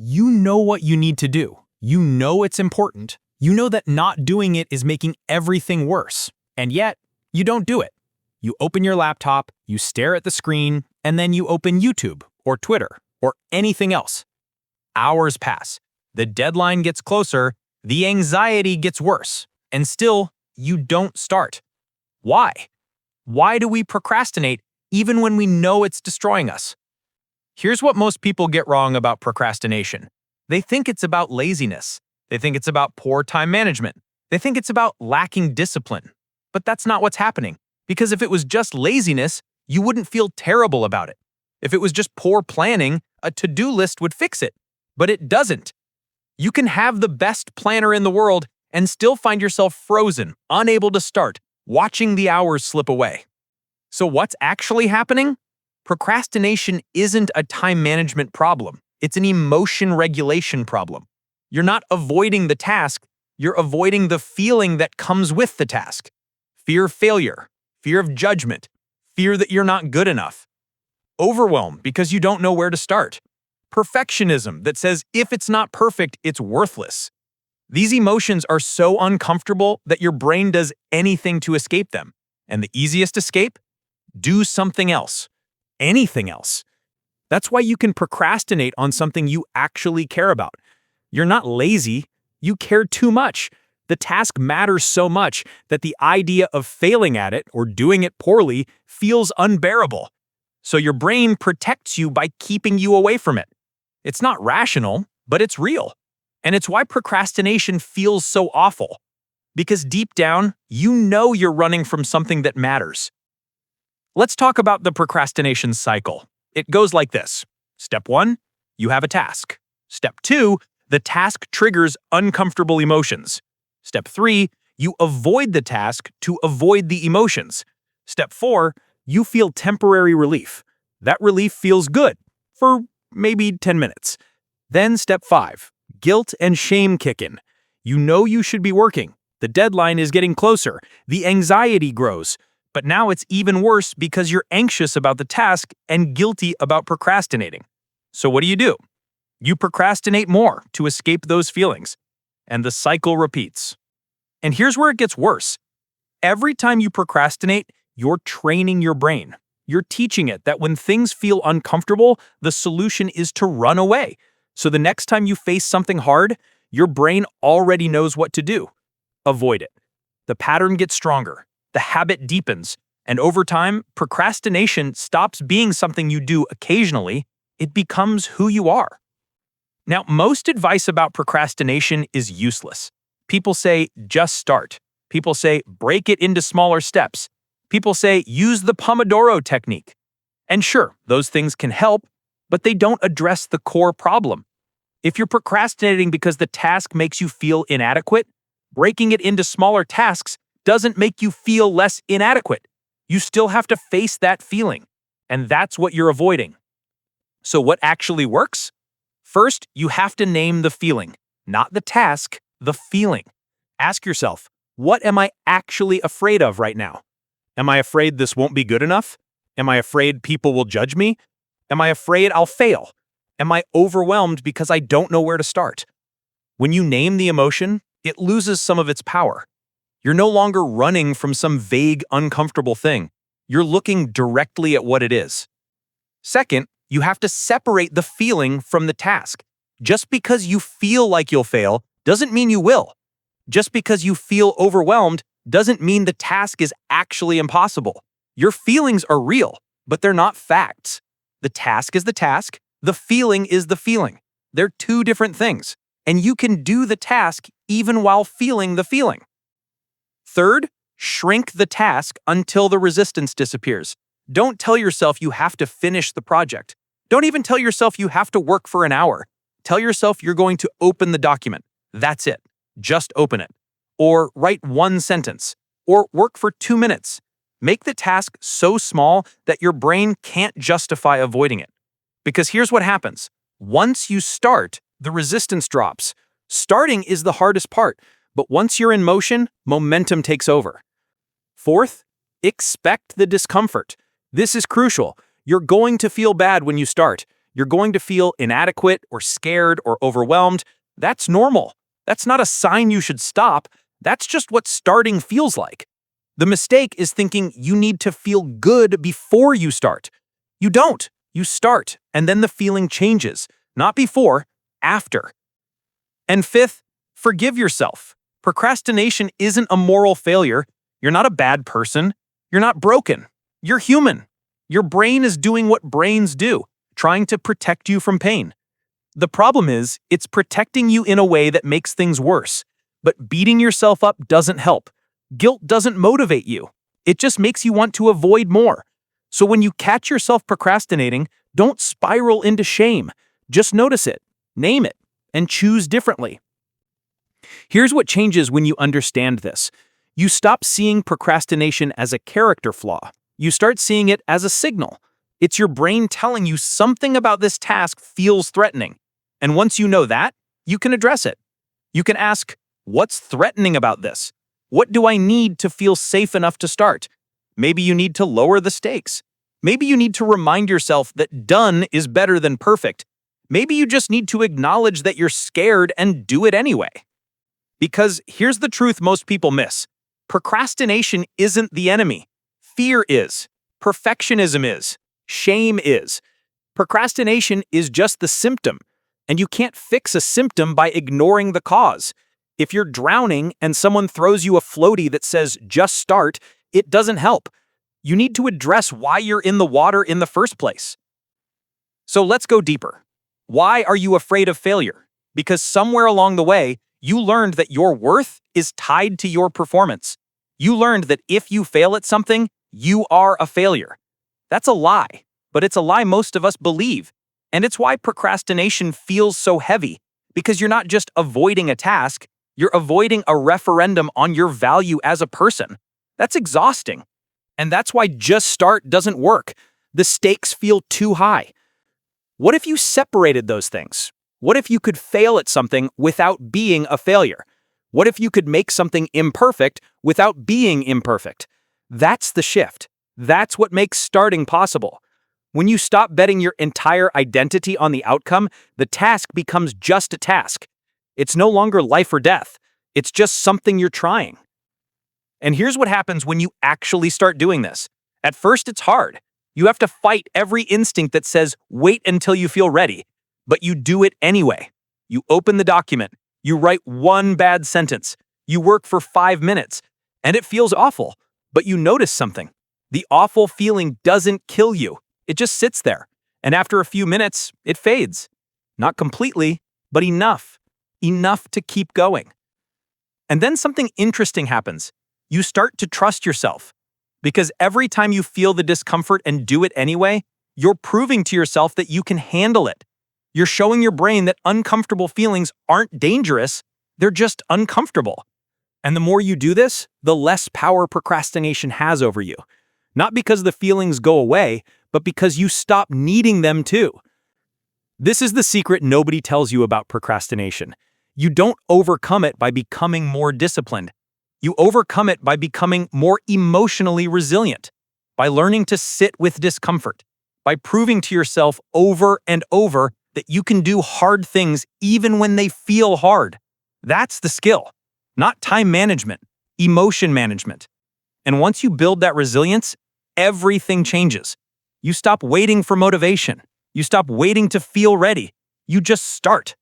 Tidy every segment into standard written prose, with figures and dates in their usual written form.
You know what you need to do. You know it's important. You know that not doing it is making everything worse. And yet, you don't do it. You open your laptop, you stare at the screen, and then you open YouTube or Twitter or anything else. Hours pass. The deadline gets closer. The anxiety gets worse. And still, you don't start. Why? Why do we procrastinate even when we know it's destroying us? Here's what most people get wrong about procrastination. They think it's about laziness. They think it's about poor time management. They think it's about lacking discipline. But that's not what's happening. Because if it was just laziness, you wouldn't feel terrible about it. If it was just poor planning, a to-do list would fix it. But it doesn't. You can have the best planner in the world and still find yourself frozen, unable to start, watching the hours slip away. So what's actually happening? Procrastination isn't a time management problem. It's an emotion regulation problem. You're not avoiding the task, you're avoiding the feeling that comes with the task. Fear of failure, fear of judgment, fear that you're not good enough. Overwhelm because you don't know where to start. Perfectionism that says if it's not perfect, it's worthless. These emotions are so uncomfortable that your brain does anything to escape them. And the easiest escape? Do something else. Anything else. That's why you can procrastinate on something you actually care about. You're not lazy, you care too much. The task matters so much that the idea of failing at it or doing it poorly feels unbearable. So your brain protects you by keeping you away from it. It's not rational, but it's real. And it's why procrastination feels so awful. Because deep down, you know you're running from something that matters. Let's talk about the procrastination cycle. It goes like this. Step 1, you have a task. Step 2, the task triggers uncomfortable emotions. Step 3, you avoid the task to avoid the emotions. Step 4, you feel temporary relief. That relief feels good for maybe 10 minutes. Then step 5, guilt and shame kick in. You know you should be working. The deadline is getting closer. The anxiety grows. But now it's even worse because you're anxious about the task and guilty about procrastinating. So what do? You procrastinate more to escape those feelings. And the cycle repeats. And here's where it gets worse. Every time you procrastinate, you're training your brain. You're teaching it that when things feel uncomfortable, the solution is to run away. So the next time you face something hard, your brain already knows what to do. Avoid it. The pattern gets stronger. The habit deepens, and over time, procrastination stops being something you do occasionally. It becomes who you are. Now, most advice about procrastination is useless. People say, just start. People say, break it into smaller steps. People say, use the Pomodoro technique. And sure, those things can help, but they don't address the core problem. If you're procrastinating because the task makes you feel inadequate, breaking it into smaller tasks doesn't make you feel less inadequate. You still have to face that feeling, and that's what you're avoiding. So what actually works? First, you have to name the feeling, not the task, the feeling. Ask yourself, what am I actually afraid of right now? Am I afraid this won't be good enough? Am I afraid people will judge me? Am I afraid I'll fail? Am I overwhelmed because I don't know where to start? When you name the emotion, it loses some of its power. You're no longer running from some vague, uncomfortable thing. You're looking directly at what it is. Second, you have to separate the feeling from the task. Just because you feel like you'll fail doesn't mean you will. Just because you feel overwhelmed doesn't mean the task is actually impossible. Your feelings are real, but they're not facts. The task is the task. The feeling is the feeling. They're two different things, and you can do the task even while feeling the feeling. Third, shrink the task until the resistance disappears. Don't tell yourself you have to finish the project. Don't even tell yourself you have to work for an hour. Tell yourself you're going to open the document. That's it. Just open it. Or write one sentence. Or work for 2 minutes. Make the task so small that your brain can't justify avoiding it. Because here's what happens. Once you start, the resistance drops. Starting is the hardest part. But once you're in motion, momentum takes over. Fourth, expect the discomfort. This is crucial. You're going to feel bad when you start. You're going to feel inadequate or scared or overwhelmed. That's normal. That's not a sign you should stop. That's just what starting feels like. The mistake is thinking you need to feel good before you start. You don't. You start, and then the feeling changes. Not before, after. And fifth, forgive yourself. Procrastination isn't a moral failure. You're not a bad person. You're not broken. You're human. Your brain is doing what brains do, trying to protect you from pain. The problem is, it's protecting you in a way that makes things worse. But beating yourself up doesn't help. Guilt doesn't motivate you. It just makes you want to avoid more. So when you catch yourself procrastinating, don't spiral into shame. Just notice it, name it, and choose differently. Here's what changes when you understand this. You stop seeing procrastination as a character flaw. You start seeing it as a signal. It's your brain telling you something about this task feels threatening. And once you know that, you can address it. You can ask, what's threatening about this? What do I need to feel safe enough to start? Maybe you need to lower the stakes. Maybe you need to remind yourself that done is better than perfect. Maybe you just need to acknowledge that you're scared and do it anyway. Because here's the truth most people miss. Procrastination isn't the enemy. Fear is. Perfectionism is. Shame is. Procrastination is just the symptom, and you can't fix a symptom by ignoring the cause. If you're drowning and someone throws you a floaty that says, just start, it doesn't help. You need to address why you're in the water in the first place. So let's go deeper. Why are you afraid of failure? Because somewhere along the way, you learned that your worth is tied to your performance. You learned that if you fail at something, you are a failure. That's a lie, but it's a lie most of us believe. And it's why procrastination feels so heavy, because you're not just avoiding a task, you're avoiding a referendum on your value as a person. That's exhausting. And that's why just start doesn't work. The stakes feel too high. What if you separated those things? What if you could fail at something without being a failure? What if you could make something imperfect without being imperfect? That's the shift. That's what makes starting possible. When you stop betting your entire identity on the outcome, the task becomes just a task. It's no longer life or death. It's just something you're trying. And here's what happens when you actually start doing this. At first, it's hard. You have to fight every instinct that says, wait until you feel ready. But you do it anyway. You open the document. You write one bad sentence. You work for 5 minutes. And it feels awful. But you notice something. The awful feeling doesn't kill you. It just sits there. And after a few minutes, it fades. Not completely, but enough. Enough to keep going. And then something interesting happens. You start to trust yourself. Because every time you feel the discomfort and do it anyway, you're proving to yourself that you can handle it. You're showing your brain that uncomfortable feelings aren't dangerous, they're just uncomfortable. And the more you do this, the less power procrastination has over you. Not because the feelings go away, but because you stop needing them to. This is the secret nobody tells you about procrastination. You don't overcome it by becoming more disciplined. You overcome it by becoming more emotionally resilient, by learning to sit with discomfort, by proving to yourself over and over that you can do hard things even when they feel hard. That's the skill, not time management, emotion management. And once you build that resilience, everything changes. You stop waiting for motivation. You stop waiting to feel ready. You just start.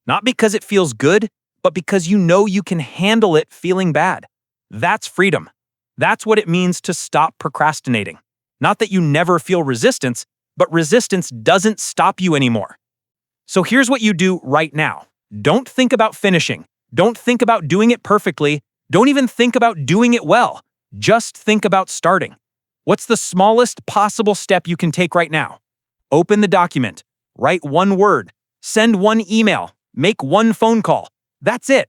Not because it feels good, but because you know you can handle it feeling bad. That's freedom. That's what it means to stop procrastinating. Not that you never feel resistance, but resistance doesn't stop you anymore. So here's what you do right now. Don't think about finishing. Don't think about doing it perfectly. Don't even think about doing it well. Just think about starting. What's the smallest possible step you can take right now? Open the document. Write one word. Send one email. Make one phone call. That's it.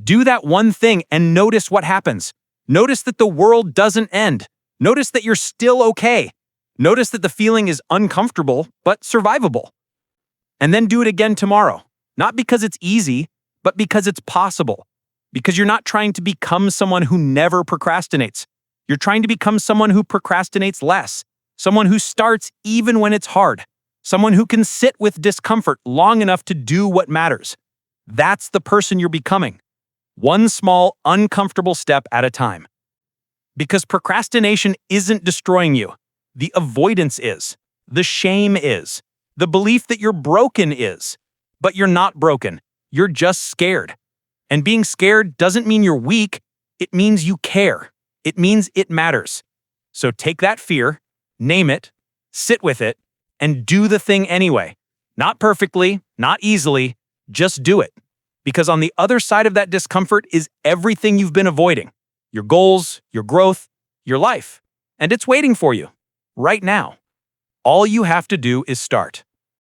Do that one thing and notice what happens. Notice that the world doesn't end. Notice that you're still okay. Notice that the feeling is uncomfortable, but survivable. And then do it again tomorrow. Not because it's easy, but because it's possible. Because you're not trying to become someone who never procrastinates. You're trying to become someone who procrastinates less. Someone who starts even when it's hard. Someone who can sit with discomfort long enough to do what matters. That's the person you're becoming. One small, uncomfortable step at a time. Because procrastination isn't destroying you. The avoidance is. The shame is. The belief that you're broken is. But you're not broken. You're just scared. And being scared doesn't mean you're weak. It means you care. It means it matters. So take that fear, name it, sit with it, and do the thing anyway. Not perfectly, not easily, just do it. Because on the other side of that discomfort is everything you've been avoiding. Your goals, your growth, your life. And it's waiting for you, right now. All you have to do is start.